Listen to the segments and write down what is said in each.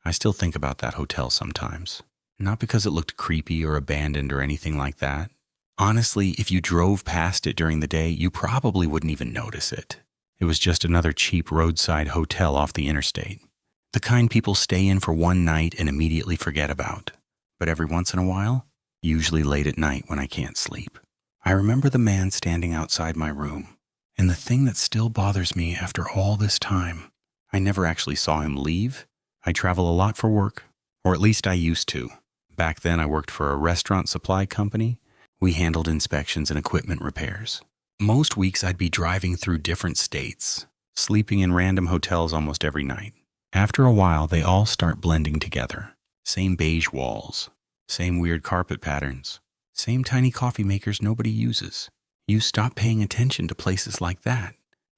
I still think about that hotel sometimes. Not because it looked creepy or abandoned or anything like that. Honestly, if you drove past it during the day, you probably wouldn't even notice it. It was just another cheap roadside hotel off the interstate. The kind people stay in for one night and immediately forget about. But every once in a while, usually late at night when I can't sleep. I remember the man standing outside my room. And the thing that still bothers me after all this time, I never actually saw him leave. I travel a lot for work, or at least I used to. Back then I worked for a restaurant supply company. We handled inspections and equipment repairs. Most weeks I'd be driving through different states, sleeping in random hotels almost every night. After a while, they all start blending together. Same beige walls, same weird carpet patterns, same tiny coffee makers nobody uses. You stop paying attention to places like that.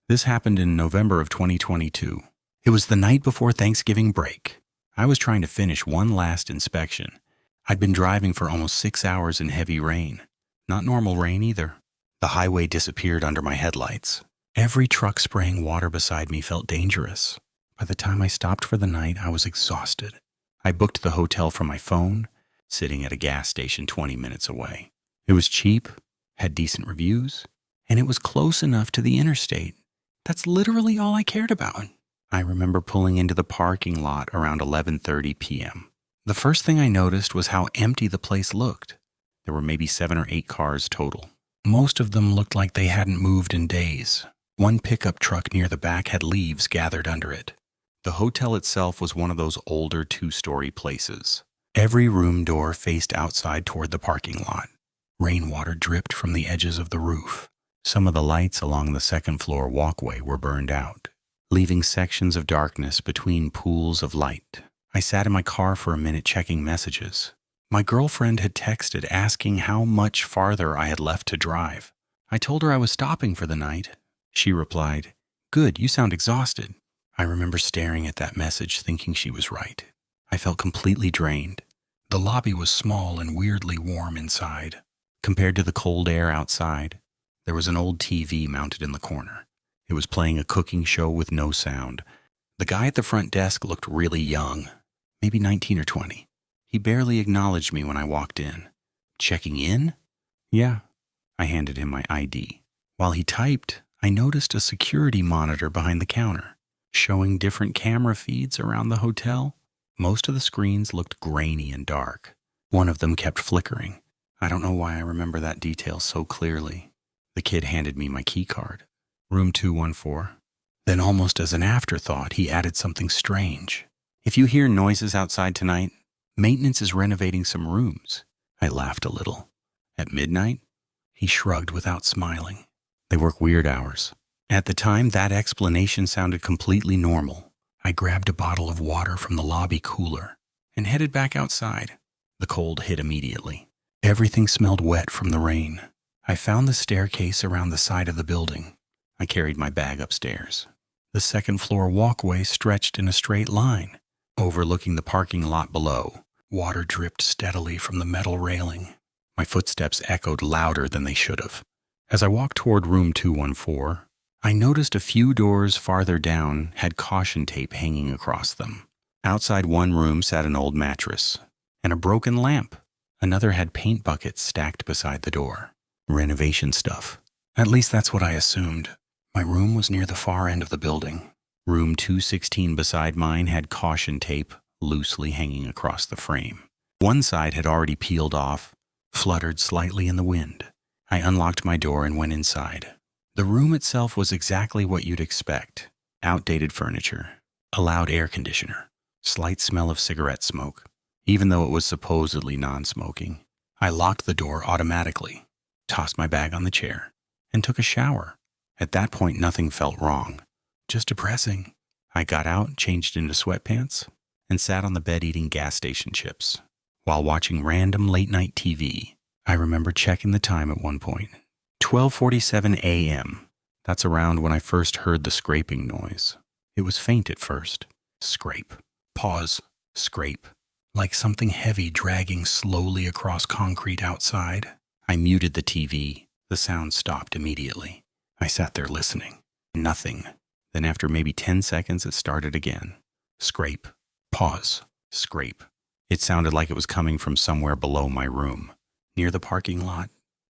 This happened in November of 2022. It was the night before Thanksgiving break. I was trying to finish one last inspection. I'd been driving for almost 6 hours in heavy rain. Not normal rain either. The highway disappeared under my headlights. Every truck spraying water beside me felt dangerous. By the time I stopped for the night, I was exhausted. I booked the hotel from my phone, sitting at a gas station 20 minutes away. It was cheap, had decent reviews, and it was close enough to the interstate. That's literally all I cared about. I remember pulling into the parking lot around 11:30 p.m. The first thing I noticed was how empty the place looked. There were maybe 7 or 8 cars total. Most of them looked like they hadn't moved in days. One pickup truck near the back had leaves gathered under it. The hotel itself was one of those older 2-story places. Every room door faced outside toward the parking lot. Rainwater dripped from the edges of the roof. Some of the lights along the second-floor walkway were burned out, leaving sections of darkness between pools of light. I sat in my car for a minute checking messages. My girlfriend had texted asking how much farther I had left to drive. I told her I was stopping for the night. She replied, "Good, you sound exhausted." I remember staring at that message thinking she was right. I felt completely drained. The lobby was small and weirdly warm inside. Compared to the cold air outside, there was an old TV mounted in the corner. It was playing a cooking show with no sound. The guy at the front desk looked really young, maybe 19 or 20. He barely acknowledged me when I walked in. "Checking in?" "Yeah." I handed him my ID. While he typed, I noticed a security monitor behind the counter, showing different camera feeds around the hotel. Most of the screens looked grainy and dark. One of them kept flickering. I don't know why I remember that detail so clearly. The kid handed me my key card. Room 214. Then almost as an afterthought, he added something strange. "If you hear noises outside tonight, maintenance is renovating some rooms." I laughed a little. "At midnight?" He shrugged without smiling. "They work weird hours." At the time, that explanation sounded completely normal. I grabbed a bottle of water from the lobby cooler and headed back outside. The cold hit immediately. Everything smelled wet from the rain. I found the staircase around the side of the building. I carried my bag upstairs. The second-floor walkway stretched in a straight line, overlooking the parking lot below. Water dripped steadily from the metal railing. My footsteps echoed louder than they should have. As I walked toward room 214, I noticed a few doors farther down had caution tape hanging across them. Outside one room sat an old mattress and a broken lamp. Another had paint buckets stacked beside the door. Renovation stuff. At least that's what I assumed. My room was near the far end of the building. Room 216 beside mine had caution tape loosely hanging across the frame. One side had already peeled off, fluttered slightly in the wind. I unlocked my door and went inside. The room itself was exactly what you'd expect. Outdated furniture, a loud air conditioner, slight smell of cigarette smoke, even though it was supposedly non-smoking. I locked the door automatically, tossed my bag on the chair, and took a shower. At that point, nothing felt wrong, just depressing. I got out, changed into sweatpants, and sat on the bed eating gas station chips. While watching random late-night TV, I remember checking the time at one point. 12:47 a.m. That's around when I first heard the scraping noise. It was faint at first. Scrape. Pause. Scrape. Like something heavy dragging slowly across concrete outside. I muted the TV. The sound stopped immediately. I sat there listening. Nothing. Then after maybe 10 seconds, it started again. Scrape. Pause. Scrape. It sounded like it was coming from somewhere below my room, near the parking lot.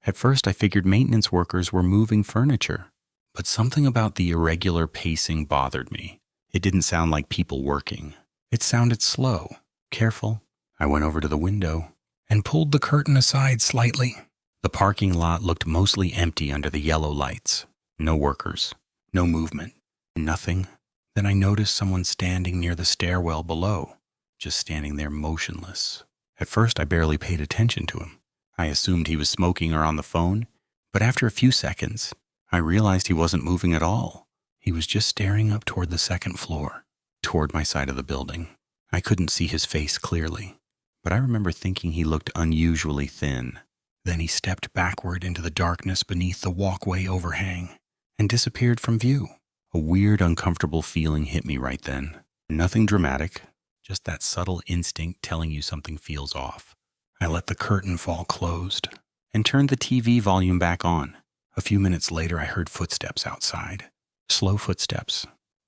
At first I figured maintenance workers were moving furniture, but something about the irregular pacing bothered me. It didn't sound like people working. It sounded slow, careful. I went over to the window and pulled the curtain aside slightly. The parking lot looked mostly empty under the yellow lights. No workers, no movement, nothing. Then I noticed someone standing near the stairwell below, just standing there motionless. At first I barely paid attention to him. I assumed he was smoking or on the phone, but after a few seconds, I realized he wasn't moving at all. He was just staring up toward the second floor, toward my side of the building. I couldn't see his face clearly, but I remember thinking he looked unusually thin. Then he stepped backward into the darkness beneath the walkway overhang and disappeared from view. A weird, uncomfortable feeling hit me right then. Nothing dramatic, just that subtle instinct telling you something feels off. I let the curtain fall closed and turned the TV volume back on. A few minutes later, I heard footsteps outside. Slow footsteps.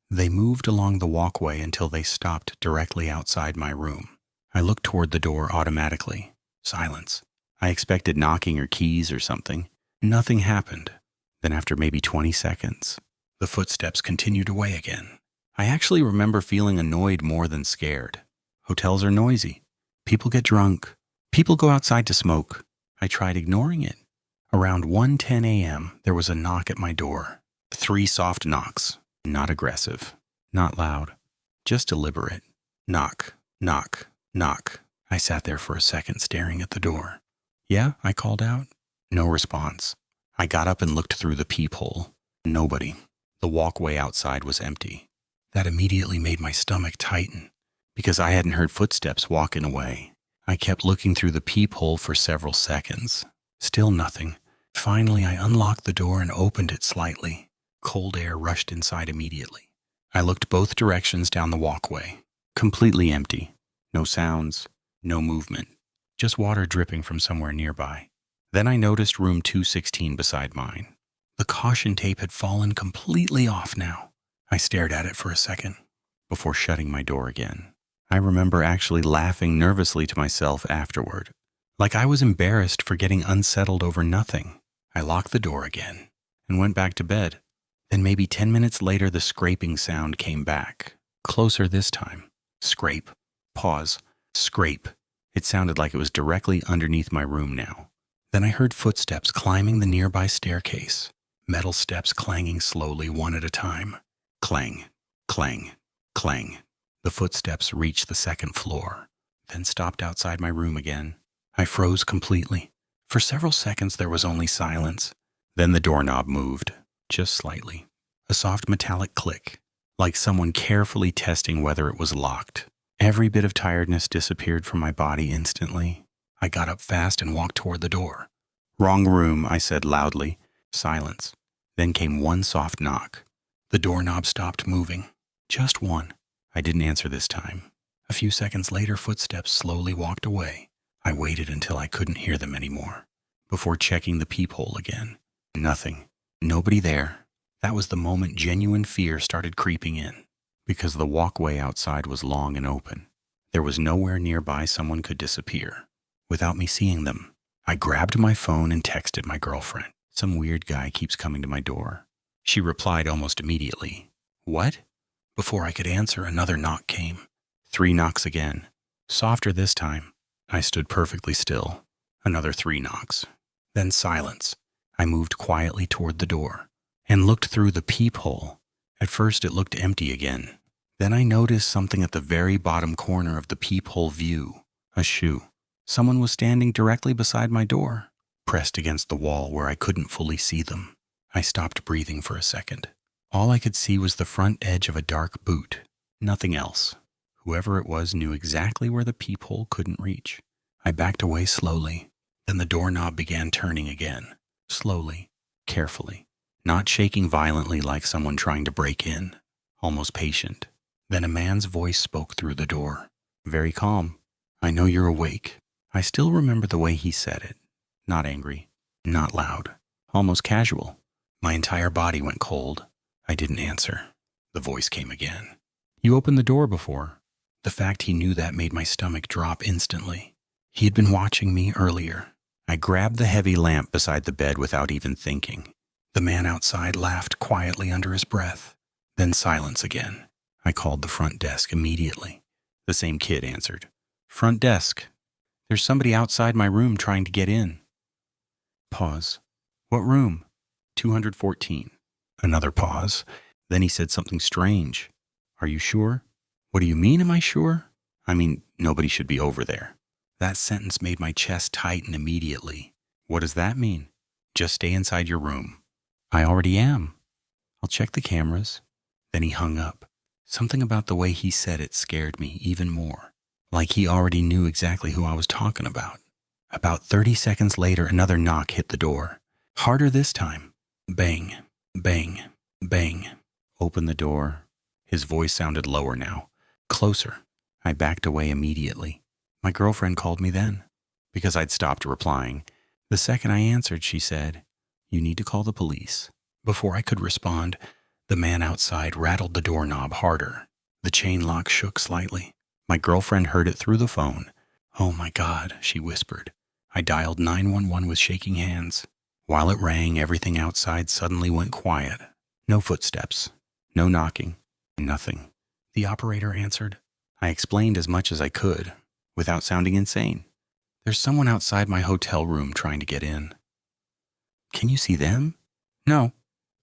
They moved along the walkway until they stopped directly outside my room. I looked toward the door automatically. Silence. I expected knocking or keys or something. Nothing happened. Then after maybe 20 seconds, the footsteps continued away again. I actually remember feeling annoyed more than scared. Hotels are noisy. People get drunk. People go outside to smoke. I tried ignoring it. Around 1:10 a.m., there was a knock at my door. 3 soft knocks. Not aggressive. Not loud. Just deliberate. Knock, knock, knock. I sat there for a second staring at the door. "Yeah?" I called out. No response. I got up and looked through the peephole. Nobody. The walkway outside was empty. That immediately made my stomach tighten, because I hadn't heard footsteps walking away. I kept looking through the peephole for several seconds. Still nothing. Finally, I unlocked the door and opened it slightly. Cold air rushed inside immediately. I looked both directions down the walkway. Completely empty. No sounds, no movement. Just water dripping from somewhere nearby. Then I noticed room 216 beside mine. The caution tape had fallen completely off now. I stared at it for a second before shutting my door again. I remember actually laughing nervously to myself afterward, like I was embarrassed for getting unsettled over nothing. I locked the door again and went back to bed. Then maybe 10 minutes later, the scraping sound came back. Closer this time. Scrape. Pause. Scrape. It sounded like it was directly underneath my room now. Then I heard footsteps climbing the nearby staircase. Metal steps clanging slowly one at a time. Clang, clang, clang. The footsteps reached the second floor, then stopped outside my room again. I froze completely. For several seconds there was only silence. Then the doorknob moved, just slightly. A soft metallic click, like someone carefully testing whether it was locked. Every bit of tiredness disappeared from my body instantly. I got up fast and walked toward the door. "Wrong room," I said loudly. Silence. Then came one soft knock. The doorknob stopped moving. Just one. I didn't answer this time. A few seconds later, footsteps slowly walked away. I waited until I couldn't hear them anymore, before checking the peephole again. Nothing. Nobody there. That was the moment genuine fear started creeping in, because the walkway outside was long and open. There was nowhere nearby someone could disappear without me seeing them. I grabbed my phone and texted my girlfriend. "Some weird guy keeps coming to my door." She replied almost immediately. "What?" Before I could answer, another knock came. 3 knocks again. Softer this time. I stood perfectly still. Another 3 knocks. Then silence. I moved quietly toward the door and looked through the peephole. At first it looked empty again. Then I noticed something at the very bottom corner of the peephole view. A shoe. Someone was standing directly beside my door, pressed against the wall where I couldn't fully see them. I stopped breathing for a second. All I could see was the front edge of a dark boot. Nothing else. Whoever it was knew exactly where the peephole couldn't reach. I backed away slowly. Then the doorknob began turning again. Slowly, carefully. Not shaking violently like someone trying to break in. Almost patient. Then a man's voice spoke through the door. Very calm. "I know you're awake." I still remember the way he said it. Not angry. Not loud. Almost casual. My entire body went cold. I didn't answer. The voice came again. "You opened the door before." The fact he knew that made my stomach drop instantly. He had been watching me earlier. I grabbed the heavy lamp beside the bed without even thinking. The man outside laughed quietly under his breath. Then silence again. I called the front desk immediately. The same kid answered. "Front desk. There's somebody outside my room trying to get in." Pause. "What room?" 214. Another pause. Then he said something strange. "Are you sure?" "What do you mean, am I sure?" "I mean, nobody should be over there." That sentence made my chest tighten immediately. "What does that mean?" "Just stay inside your room." "I already am." "I'll check the cameras." Then he hung up. Something about the way he said it scared me even more. Like he already knew exactly who I was talking about. About 30 seconds later, another knock hit the door. Harder this time. Bang, bang, bang. Open the door. His voice sounded lower now. Closer. I backed away immediately. My girlfriend called me then. Because I'd stopped replying. The second I answered, she said, "You need to call the police." Before I could respond, the man outside rattled the doorknob harder. The chain lock shook slightly. My girlfriend heard it through the phone. "Oh my God," she whispered. I dialed 911 with shaking hands. While it rang, everything outside suddenly went quiet. No footsteps. No knocking. Nothing. The operator answered. I explained as much as I could, without sounding insane. "There's someone outside my hotel room trying to get in." "Can you see them?" "No."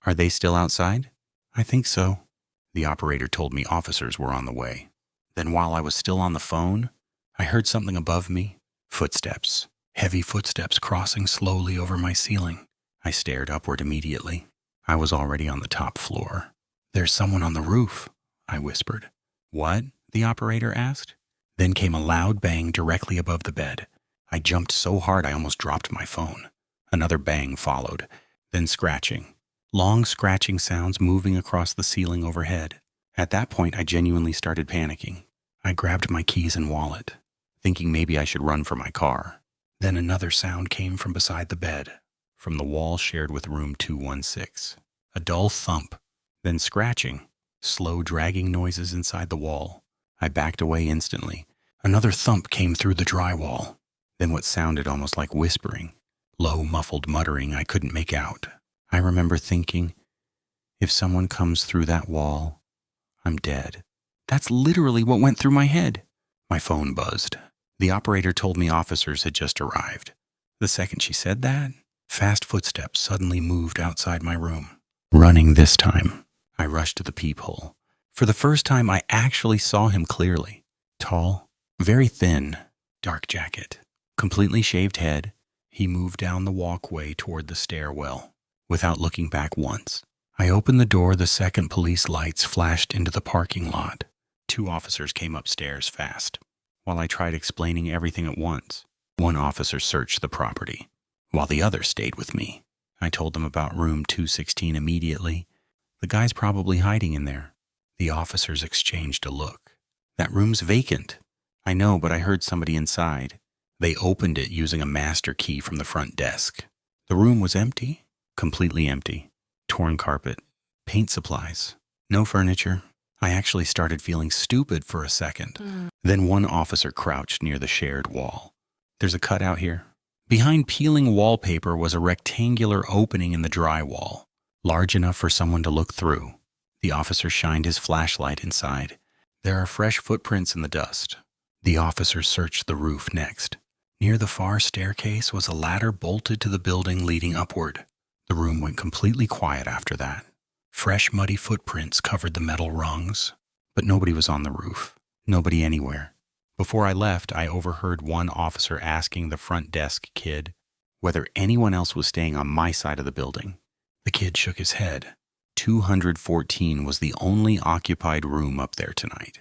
"Are they still outside?" "I think so." The operator told me officers were on the way. Then while I was still on the phone, I heard something above me. Footsteps. Heavy footsteps crossing slowly over my ceiling. I stared upward immediately. I was already on the top floor. "There's someone on the roof," I whispered. "What?" the operator asked. Then came a loud bang directly above the bed. I jumped so hard I almost dropped my phone. Another bang followed, then scratching. Long scratching sounds moving across the ceiling overhead. At that point, I genuinely started panicking. I grabbed my keys and wallet, thinking maybe I should run for my car. Then another sound came from beside the bed, from the wall shared with room 216. A dull thump, then scratching, slow dragging noises inside the wall. I backed away instantly. Another thump came through the drywall. Then what sounded almost like whispering, low muffled muttering I couldn't make out. I remember thinking, if someone comes through that wall, I'm dead. That's literally what went through my head. My phone buzzed. The operator told me officers had just arrived. The second she said that, fast footsteps suddenly moved outside my room. Running this time. I rushed to the peephole. For the first time, I actually saw him clearly. Tall, very thin, dark jacket, completely shaved head. He moved down the walkway toward the stairwell, without looking back once. I opened the door the second police lights flashed into the parking lot. 2 officers came upstairs fast. While I tried explaining everything at once, one officer searched the property, while the other stayed with me. I told them about room 216 immediately. The guy's probably hiding in there. The officers exchanged a look. That room's vacant. I know, but I heard somebody inside. They opened it using a master key from the front desk. The room was empty, completely empty. Torn carpet, paint supplies, no furniture. I actually started feeling stupid for a second. Then one officer crouched near the shared wall. "There's a cutout here." Behind peeling wallpaper was a rectangular opening in the drywall, large enough for someone to look through. The officer shined his flashlight inside. There are fresh footprints in the dust. The officer searched the roof next. Near the far staircase was a ladder bolted to the building leading upward. The room went completely quiet after that. Fresh, muddy footprints covered the metal rungs, but nobody was on the roof. Nobody anywhere. Before I left, I overheard one officer asking the front desk kid whether anyone else was staying on my side of the building. The kid shook his head. 214 was the only occupied room up there tonight.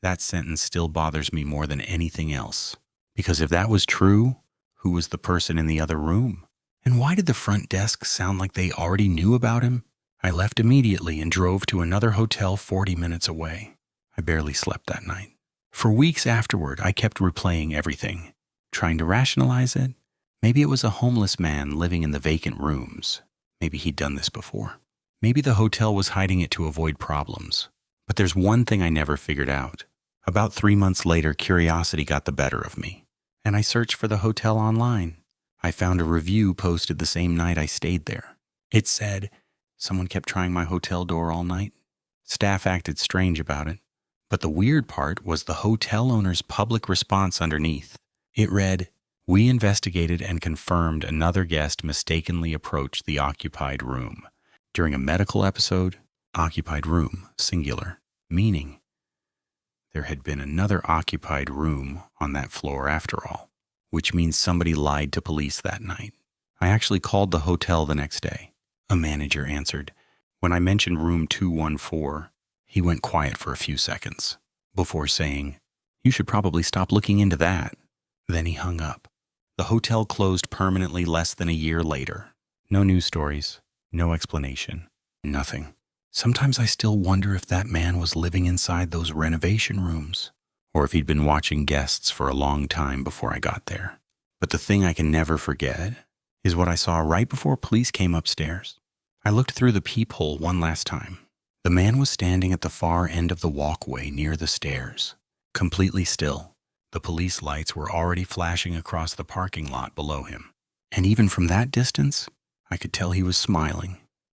That sentence still bothers me more than anything else. Because if that was true, who was the person in the other room? And why did the front desk sound like they already knew about him? I left immediately and drove to another hotel 40 minutes away. I barely slept that night. For weeks afterward, I kept replaying everything, trying to rationalize it. Maybe it was a homeless man living in the vacant rooms. Maybe he'd done this before. Maybe the hotel was hiding it to avoid problems. But there's one thing I never figured out. About 3 months later, curiosity got the better of me, and I searched for the hotel online. I found a review posted the same night I stayed there. It said, "Someone kept trying my hotel door all night. Staff acted strange about it." But the weird part was the hotel owner's public response underneath. It read, "We investigated and confirmed another guest mistakenly approached the occupied room. During a medical episode, occupied room, singular, meaning there had been another occupied room on that floor after all, which means somebody lied to police that night." I actually called the hotel the next day. A manager answered. When I mentioned room 214, he went quiet for a few seconds before saying, "You should probably stop looking into that." Then he hung up. The hotel closed permanently less than a year later. No news stories, no explanation, nothing. Sometimes I still wonder if that man was living inside those renovation rooms, or if he'd been watching guests for a long time before I got there. But the thing I can never forget is what I saw right before police came upstairs. I looked through the peephole one last time. The man was standing at the far end of the walkway near the stairs, completely still. The police lights were already flashing across the parking lot below him. And even from that distance, I could tell he was smiling.